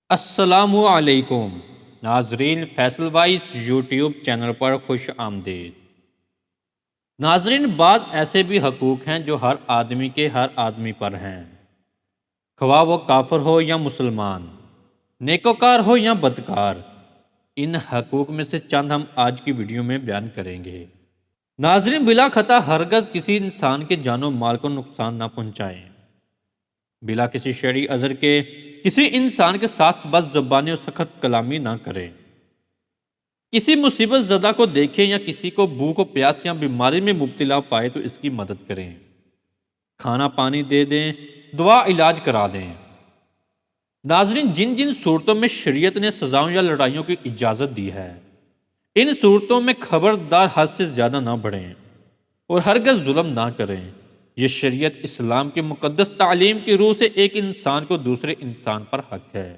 السلام علیکم ناظرین، فیصل وائس یوٹیوب چینل پر خوش آمدید۔ ناظرین، بعض ایسے بھی حقوق ہیں جو ہر آدمی پر ہیں، خواہ وہ کافر ہو یا مسلمان، نیکوکار ہو یا بدکار۔ ان حقوق میں سے چند ہم آج کی ویڈیو میں بیان کریں گے۔ ناظرین، بلا خطا ہرگز کسی انسان کے جان و مال کو نقصان نہ پہنچائیں، بلا کسی شرعی عذر کے کسی انسان کے ساتھ بد زبانی اور سخت کلامی نہ کریں، کسی مصیبت زدہ کو دیکھیں یا کسی کو بھوک و پیاس یا بیماری میں مبتلا پائے تو اس کی مدد کریں، کھانا پانی دے دیں، دوا علاج کرا دیں۔ ناظرین، جن جن صورتوں میں شریعت نے سزاؤں یا لڑائیوں کی اجازت دی ہے، ان صورتوں میں خبردار حد سے زیادہ نہ بڑھیں اور ہرگز ظلم نہ کریں۔ یہ شریعت اسلام کی مقدس تعلیم کی روح سے ایک انسان کو دوسرے انسان پر حق ہے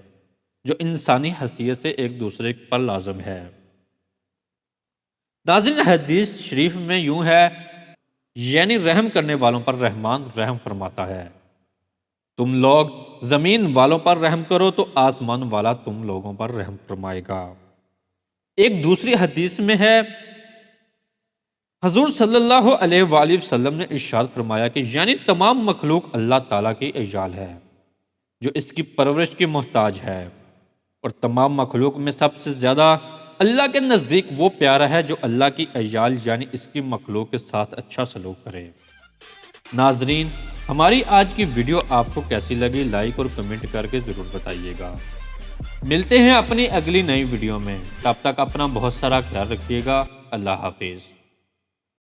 جو انسانی حیثیت سے ایک دوسرے پر لازم ہے۔ ناظرین، حدیث شریف میں یوں ہے، یعنی رحم کرنے والوں پر رحمان رحم فرماتا ہے، تم لوگ زمین والوں پر رحم کرو تو آسمان والا تم لوگوں پر رحم فرمائے گا۔ ایک دوسری حدیث میں ہے، حضور صلی اللہ علیہ وآلہ وسلم نے ارشاد فرمایا کہ یعنی تمام مخلوق اللہ تعالیٰ کی عیال ہے جو اس کی پرورش کی محتاج ہے، اور تمام مخلوق میں سب سے زیادہ اللہ کے نزدیک وہ پیارا ہے جو اللہ کی عیال یعنی اس کی مخلوق کے ساتھ اچھا سلوک کرے۔ ناظرین، ہماری آج کی ویڈیو آپ کو کیسی لگی لائک اور کمنٹ کر کے ضرور بتائیے گا۔ ملتے ہیں اپنی اگلی نئی ویڈیو میں، تب تک اپنا بہت سارا خیال رکھیے گا۔ اللہ حافظ۔